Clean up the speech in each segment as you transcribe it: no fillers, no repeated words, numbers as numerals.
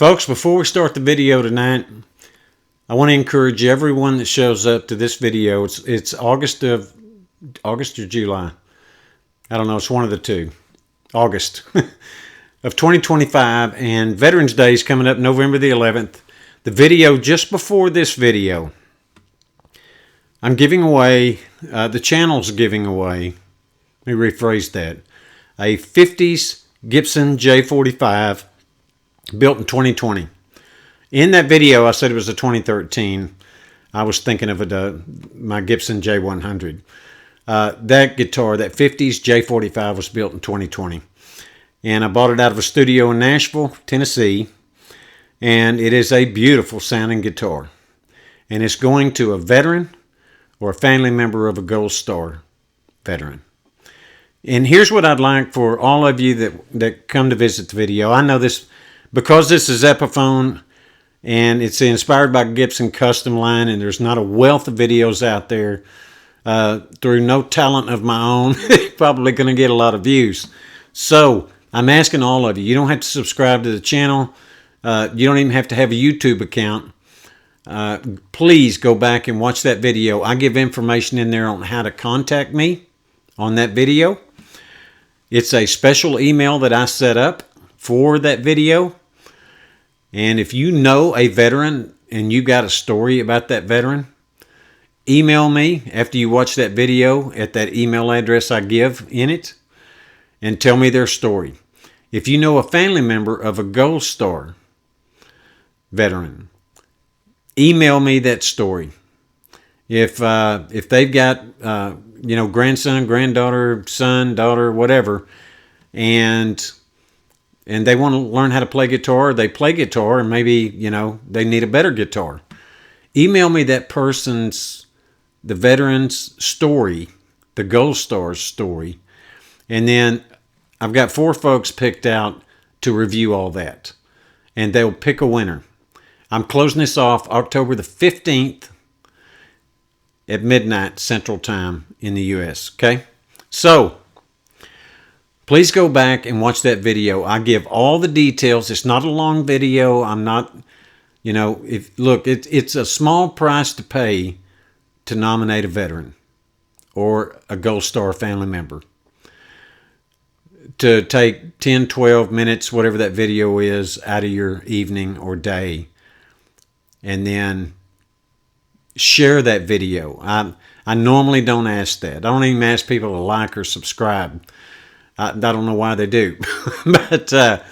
Folks, before we start the video tonight, I want to encourage everyone that shows up to this video. It's August or July. I don't know. It's one of the two. August of 2025, and Veterans Day is coming up November the 11th. The video just before this video, I'm giving away, the channel's giving away, let me rephrase that, a 50s Gibson J-45 built in 2020. In that video, I said it was a 2013. I was thinking of my Gibson J-100. That guitar, that 50s J-45, was built in 2020. And I bought it out of a studio in Nashville, Tennessee. And it is a beautiful sounding guitar. And it's going to a veteran or a family member of a Gold Star veteran. And here's what I'd like for all of you that come to visit the video. I know this, because this is Epiphone, and it's inspired by Gibson custom line, and there's not a wealth of videos out there. Through no talent of my own, probably going to get a lot of views. So I'm asking all of you, you don't have to subscribe to the channel. You don't even have to have a YouTube account. Please go back and watch that video. I give information in there on how to contact me on that video. It's a special email that I set up for that video. And if you know a veteran and you got a story about that veteran, email me after you watch that video at that email address I give in it and tell me their story. If you know a family member of a Gold Star veteran, email me that story. If they've got grandson, granddaughter, son, daughter, whatever, and they want to learn how to play guitar, or they play guitar, and maybe they need a better guitar, email me that person's, the veteran's story, the Gold Star's story, and then I've got 4 folks picked out to review all that, and they'll pick a winner. I'm closing this off October the 15th at midnight Central Time in the U.S., okay? So please go back and watch that video. I give all the details. It's not a long video. I'm not, it's a small price to pay to nominate a veteran or a Gold Star family member. To take 10, 12 minutes, whatever that video is, out of your evening or day, and then share that video. I normally don't ask that. I don't even ask people to like or subscribe. I don't know why they do. But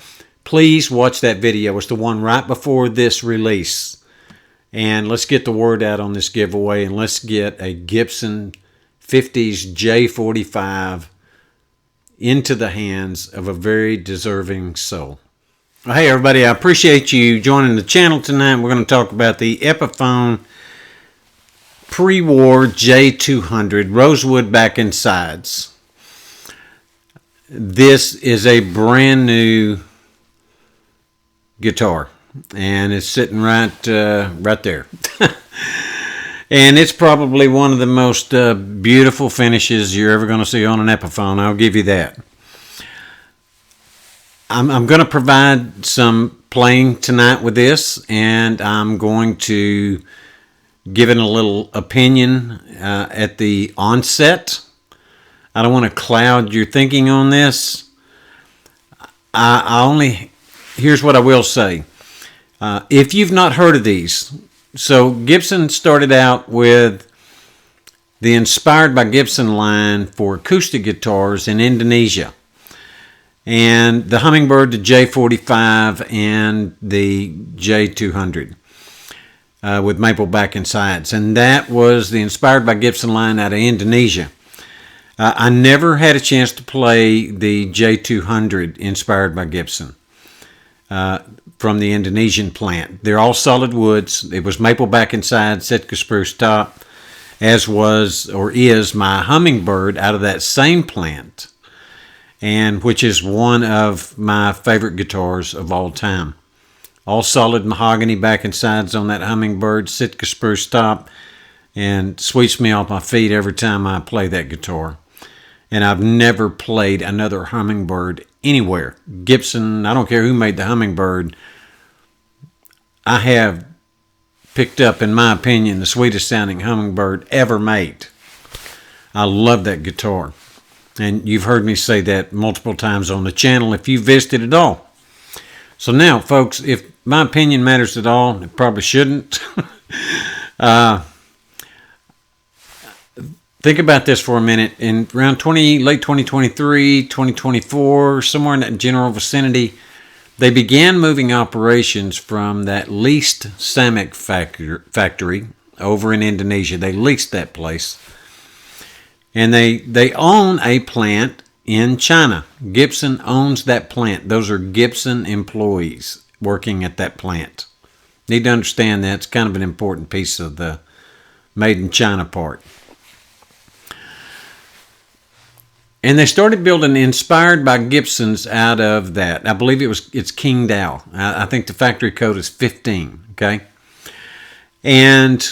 please watch that video. It's the one right before this release. And let's get the word out on this giveaway, and let's get a Gibson 50s J-45 into the hands of a very deserving soul. Well, hey everybody, I appreciate you joining the channel tonight. We're going to talk about the Epiphone Pre-War J-200 rosewood back and sides. This is a brand new guitar, and it's sitting right there. And it's probably one of the most beautiful finishes you're ever going to see on an Epiphone. I'll give you that. I'm going to provide some playing tonight with this, and I'm going to give it a little opinion at the onset. I don't want to cloud your thinking on this. Here's what I will say. If you've not heard of these, so Gibson started out with the Inspired by Gibson line for acoustic guitars in Indonesia. And the Hummingbird, the J-45, and the J-200 with maple back and sides. And that was the Inspired by Gibson line out of Indonesia. I never had a chance to play the J-200 Inspired by Gibson from the Indonesian plant. They're all solid woods. It was maple back and sides, Sitka spruce top, as was or is my Hummingbird out of that same plant, and which is one of my favorite guitars of all time. All solid mahogany back and sides on that Hummingbird, Sitka spruce top, and sweeps me off my feet every time I play that guitar. And I've never played another Hummingbird anywhere. Gibson, I don't care who made the Hummingbird, I have picked up, in my opinion, the sweetest sounding hummingbird ever made. I love that guitar. And you've heard me say that multiple times on the channel if you visited at all. So now, folks, if my opinion matters at all, it probably shouldn't. Think about this for a minute. In around late 2023, 2024, somewhere in that general vicinity, they began moving operations from that leased Samek factory over in Indonesia. They leased that place. And they own a plant in China. Gibson owns that plant. Those are Gibson employees working at that plant. Need to understand that. It's kind of an important piece of the made in China part. And they started building inspired by Gibsons out of that. I believe it's Qingdao. I think the factory code is 15, okay? And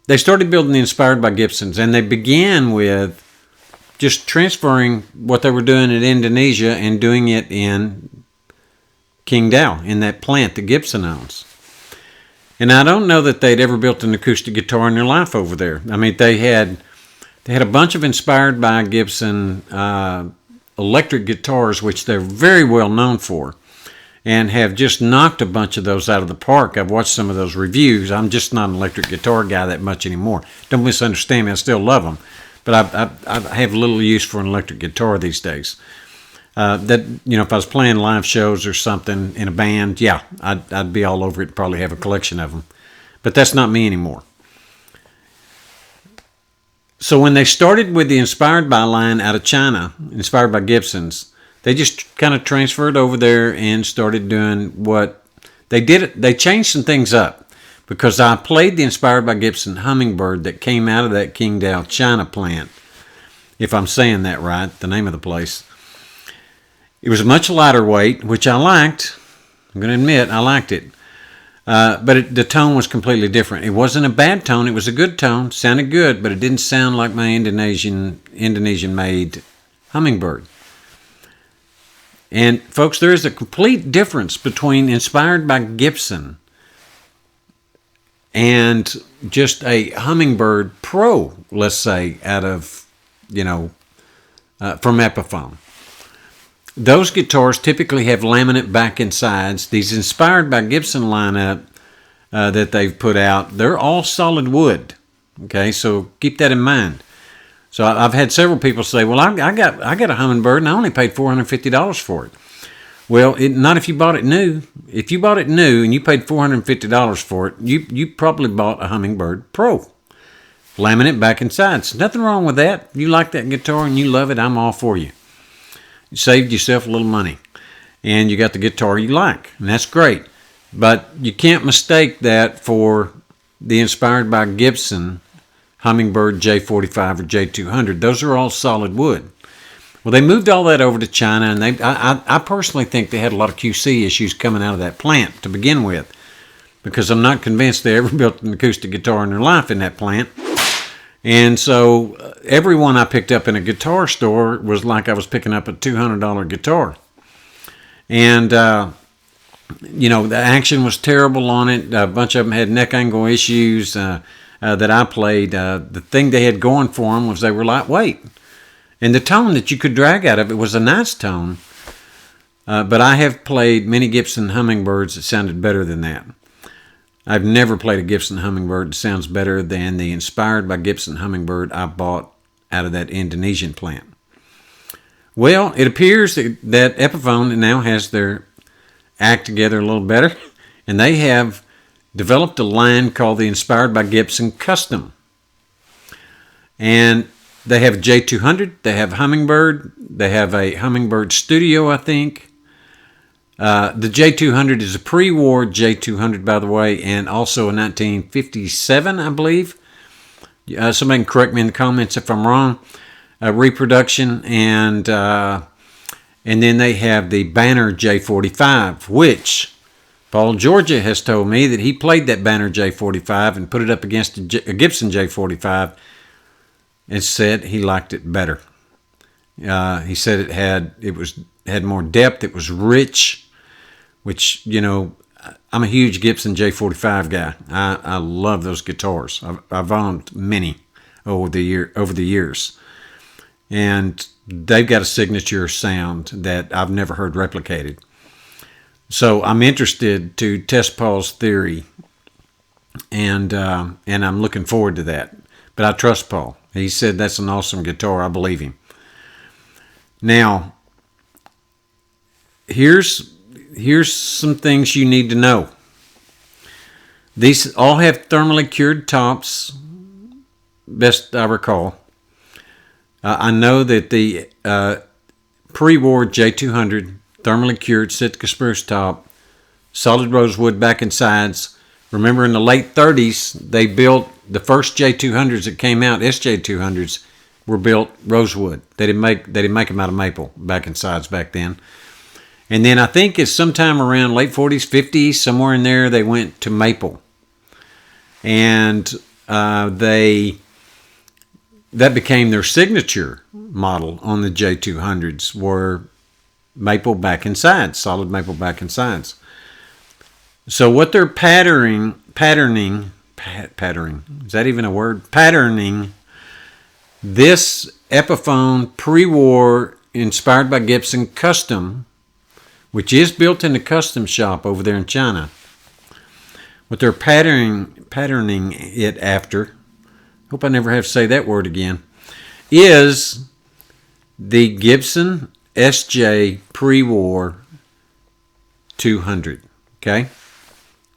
they started building the inspired by Gibsons, and they began with just transferring what they were doing in Indonesia and doing it in Qingdao, in that plant that Gibson owns. And I don't know that they'd ever built an acoustic guitar in their life over there. I mean, they had a bunch of inspired by Gibson electric guitars, which they're very well known for, and have just knocked a bunch of those out of the park. I've watched some of those reviews. I'm just not an electric guitar guy that much anymore. Don't misunderstand me. I still love them, but I have little use for an electric guitar these days. If I was playing live shows or something in a band, yeah, I'd be all over it and probably have a collection of them. But that's not me anymore. So when they started with the Inspired By line out of China, Inspired by Gibsons, they just kind of transferred over there and started doing what they did. They changed some things up because I played the Inspired by Gibson Hummingbird that came out of that Qingdao China plant, if I'm saying that right, the name of the place. It was a much lighter weight, which I liked. I'm going to admit I liked it. But the tone was completely different. It wasn't a bad tone. It was a good tone. Sounded good, but it didn't sound like my Indonesian-made Hummingbird. And, folks, there is a complete difference between Inspired by Gibson and just a Hummingbird Pro, let's say, out of, from Epiphone. Those guitars typically have laminate back and sides. These Inspired by Gibson lineup that they've put out, they're all solid wood. Okay, so keep that in mind. So I've had several people say, well, I got a Hummingbird and I only paid $450 for it. Well, not if you bought it new. If you bought it new and you paid $450 for it, you probably bought a Hummingbird Pro. Laminate back and sides. Nothing wrong with that. You like that guitar and you love it, I'm all for you. You saved yourself a little money, and you got the guitar you like, and that's great. But you can't mistake that for the Inspired by Gibson Hummingbird J-45 or J-200. Those are all solid wood. Well, they moved all that over to China, and I personally think they had a lot of QC issues coming out of that plant to begin with, because I'm not convinced they ever built an acoustic guitar in their life in that plant. And so everyone I picked up in a guitar store was like I was picking up a $200 guitar. And, the action was terrible on it. A bunch of them had neck angle issues that I played. The thing they had going for them was they were lightweight. And the tone that you could drag out of it was a nice tone. But I have played many Gibson Hummingbirds that sounded better than that. I've never played a Gibson Hummingbird that sounds better than the Inspired by Gibson Hummingbird I bought out of that Indonesian plant. Well, it appears that Epiphone now has their act together a little better, and they have developed a line called the Inspired by Gibson Custom. And they have a J-200, they have Hummingbird, they have a Hummingbird Studio, I think. The J-200 is a pre-war J-200, by the way, and also a 1957, I believe. Somebody can correct me in the comments if I'm wrong. Reproduction, and then they have the Banner J-45, which Paul Georgia has told me that he played that Banner J-45 and put it up against a Gibson J-45 and said he liked it better. He said it had more depth, it was rich, which, I'm a huge Gibson J-45 guy. I love those guitars. I've owned many over the years, and they've got a signature sound that I've never heard replicated. So I'm interested to test Paul's theory, and I'm looking forward to that. But I trust Paul. He said that's an awesome guitar. I believe him. Now, here's some things you need to know. These all have thermally cured tops, best I recall. I know that the pre-war J-200 thermally cured Sitka spruce top, solid rosewood back and sides. Remember, in the late 30s, they built the first J-200s that came out. SJ-200s were built rosewood. They didn't make them out of maple back and sides back then. And then I think it's sometime around late 40s, 50s, somewhere in there, they went to maple. And that became their signature model on the J-200s, were maple back and sides, solid maple back and sides. So what they're patterning, is that even a word? Patterning this Epiphone pre-war inspired by Gibson custom, which is built in a custom shop over there in China. What they're patterning it after, hope I never have to say that word again, is the Gibson SJ Pre-War 200, okay?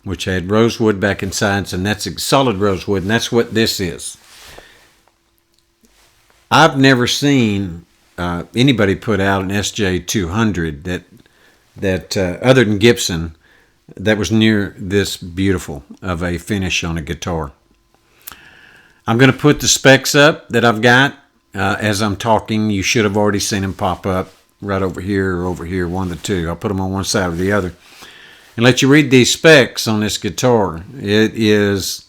Which had rosewood back and sides, and that's solid rosewood, and that's what this is. I've never seen anybody put out an SJ-200 that other than Gibson, that was near this beautiful of a finish on a guitar. I'm going to put the specs up that I've got as I'm talking. You should have already seen them pop up right over here or over here, one of the two. I'll put them on one side or the other and let you read these specs on this guitar. It is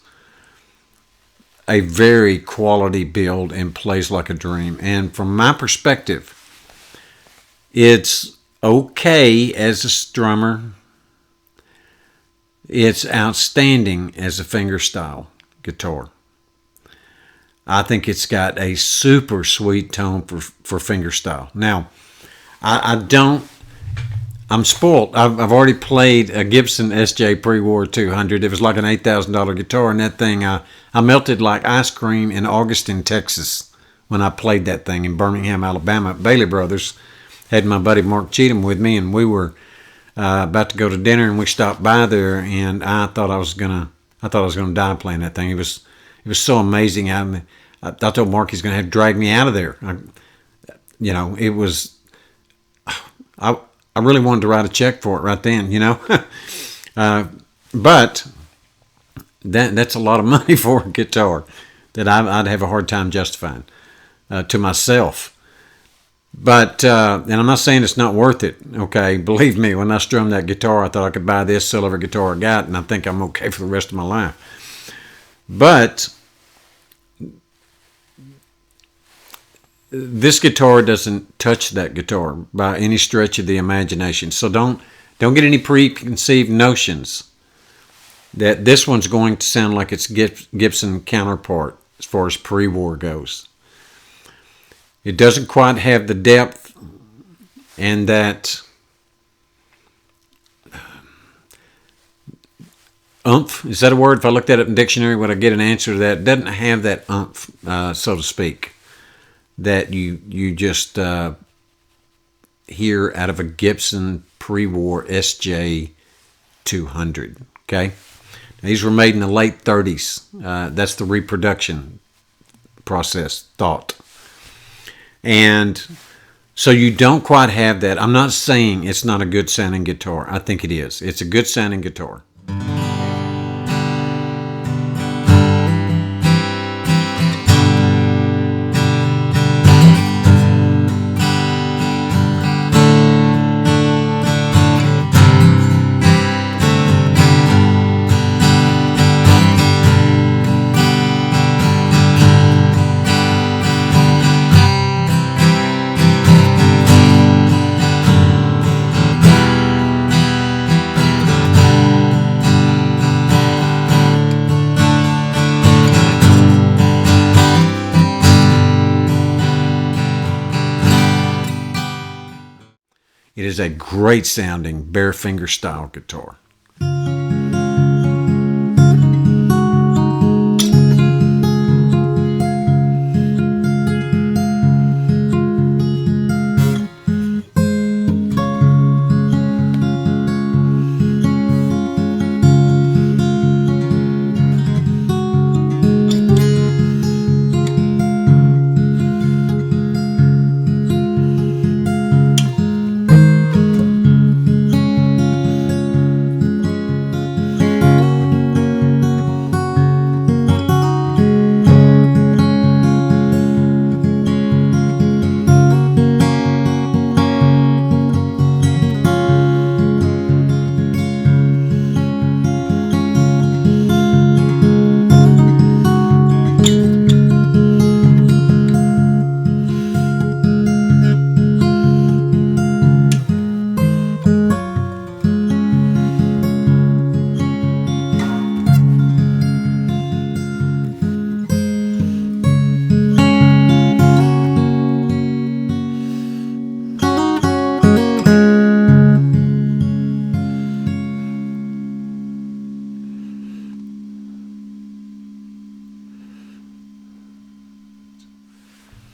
a very quality build and plays like a dream. And from my perspective, it's okay as a strummer. It's outstanding as a fingerstyle guitar. I think it's got a super sweet tone for fingerstyle. Now, I'm spoiled. I've already played a Gibson SJ Pre-War 200. It was like an $8,000 guitar, and that thing, I melted like ice cream in Augustin, Texas, when I played that thing in Birmingham, Alabama at Bailey Brothers. Had my buddy Mark Cheatham with me, and we were about to go to dinner, and we stopped by there, and I thought I was gonna die playing that thing. It was so amazing. I told Mark he's gonna have to drag me out of there. It was. I really wanted to write a check for it right then, but that's a lot of money for a guitar that I'd have a hard time justifying to myself. But, and I'm not saying it's not worth it, okay? Believe me, when I strummed that guitar, I thought I could buy this, sell every guitar I got, and I think I'm okay for the rest of my life. But this guitar doesn't touch that guitar by any stretch of the imagination. So don't get any preconceived notions that this one's going to sound like its Gibson counterpart as far as pre-war goes. It doesn't quite have the depth and that oomph. Is that a word? If I looked that up in the dictionary, would I get an answer to that? It doesn't have that oomph, so to speak, that you just hear out of a Gibson Pre-War SJ-200. Okay? Now, these were made in the late 30s. That's the reproduction process thought. And so you don't quite have that. I'm not saying it's not a good sounding guitar. I think it is. It's a good sounding guitar. It is a great sounding bare fingerstyle guitar.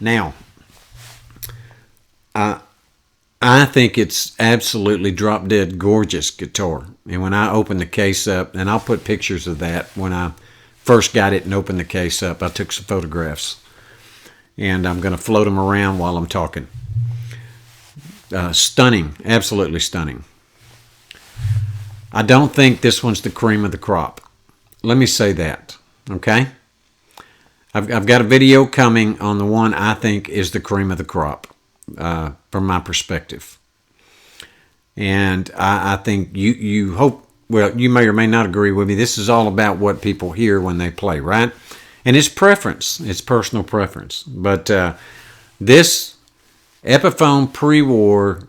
Now, I think it's absolutely drop dead gorgeous guitar. And when I open the case up, and I'll put pictures of that when I first got it and opened the case up, I took some photographs. And I'm going to float them around while I'm talking. Stunning, absolutely stunning. I don't think this one's the cream of the crop. Let me say that, okay? I've got a video coming on the one I think is the cream of the crop, from my perspective. And I think you hope, well, you may or may not agree with me. This is all about what people hear when they play, right? And it's preference. It's personal preference. But this Epiphone Pre-War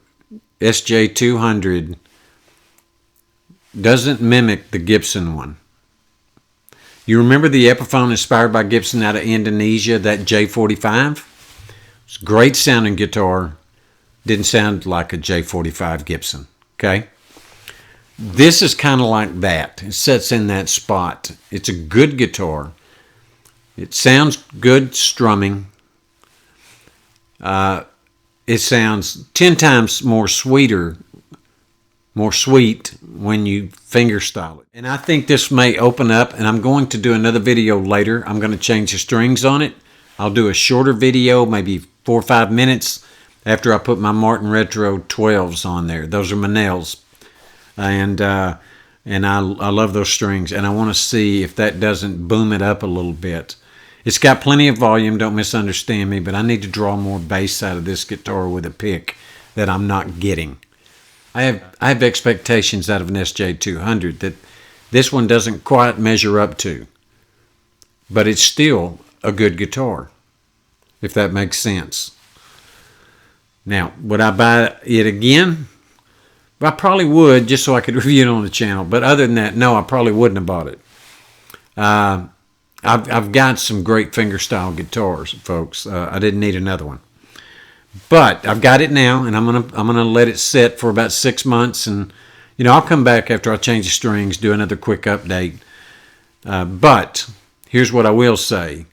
SJ-200 doesn't mimic the Gibson one. You remember the Epiphone inspired by Gibson out of Indonesia, that J-45? It's a great sounding guitar. Didn't sound like a J-45 Gibson, okay? This is kind of like that. It sits in that spot. It's a good guitar. It sounds good strumming. It sounds 10 times more sweet when you fingerstyle it. And I think this may open up, and I'm going to do another video later. I'm going to change the strings on it. I'll do a shorter video, maybe 4 or 5 minutes after I put my Martin Retro 12s on there. Those are my nails. And I love those strings, and I want to see if that doesn't boom it up a little bit. It's got plenty of volume, don't misunderstand me, but I need to draw more bass out of this guitar with a pick that I'm not getting. I have expectations out of an SJ-200 that this one doesn't quite measure up to. But it's still a good guitar, if that makes sense. Now, would I buy it again? I probably would, just so I could review it on the channel. But other than that, no, I probably wouldn't have bought it. I've got some great fingerstyle guitars, folks. I didn't need another one. But I've got it now, and I'm gonna let it sit for about 6 months, and I'll come back after I change the strings, do another quick update. But here's what I will say: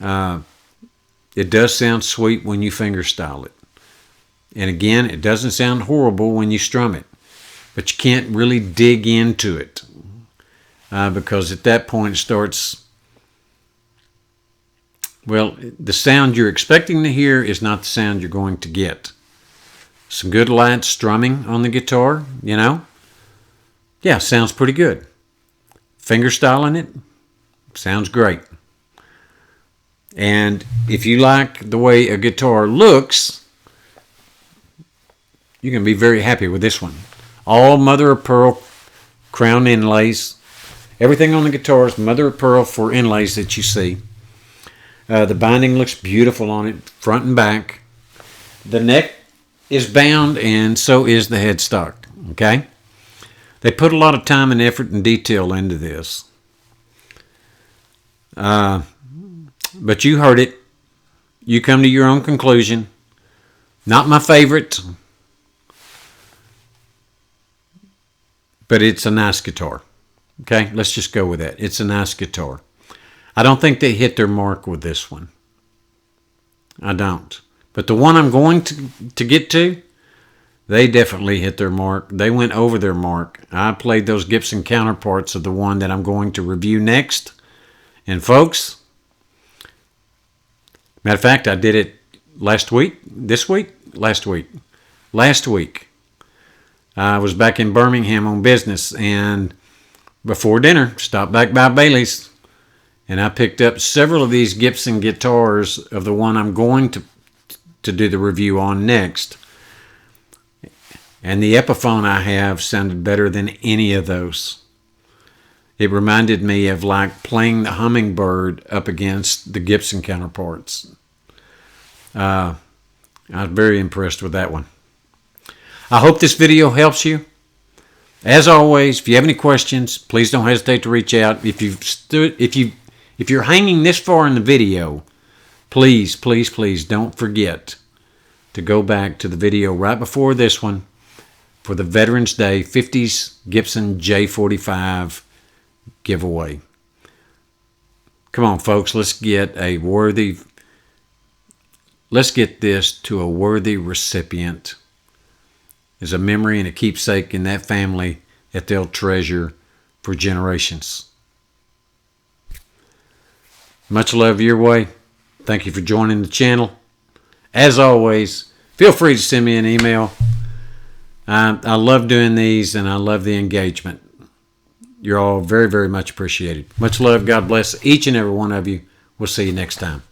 it does sound sweet when you fingerstyle it, and again, it doesn't sound horrible when you strum it. But you can't really dig into it because at that point it starts. Well, the sound you're expecting to hear is not the sound you're going to get. Some good light strumming on the guitar, Yeah, sounds pretty good. Fingerstyling it, sounds great. And if you like the way a guitar looks, you can be very happy with this one. All mother of pearl crown inlays. Everything on the guitar is mother of pearl for inlays that you see. The binding looks beautiful on it, front and back. The neck is bound, and so is the headstock, okay? They put a lot of time and effort and detail into this. But you heard it. You come to your own conclusion. Not my favorite. but it's a nice guitar. Okay, let's just go with that. It's a nice guitar. I don't think they hit their mark with this one. I don't. But the one I'm going to get to, they definitely hit their mark. They went over their mark. I played those Gibson counterparts of the one that I'm going to review next. And folks, matter of fact, I did it last week. Last week. I was back in Birmingham on business, and before dinner, stopped back by Bailey's, and I picked up several of these Gibson guitars of the one I'm going to do the review on next. And the Epiphone I have sounded better than any of those. It reminded me of like playing the Hummingbird up against the Gibson counterparts. I was very impressed with that one. I hope this video helps you. As always, if you have any questions, please don't hesitate to reach out. If you're hanging this far in the video, please don't forget to go back to the video right before this one for the Veterans Day 50s Gibson J-45 giveaway. Come on, folks, let's get this to a worthy recipient as a memory and a keepsake in that family that they'll treasure for generations. Much love your way. Thank you for joining the channel. As always, feel free to send me an email. I love doing these, and I love the engagement. You're all very, very much appreciated. Much love. God bless each and every one of you. We'll see you next time.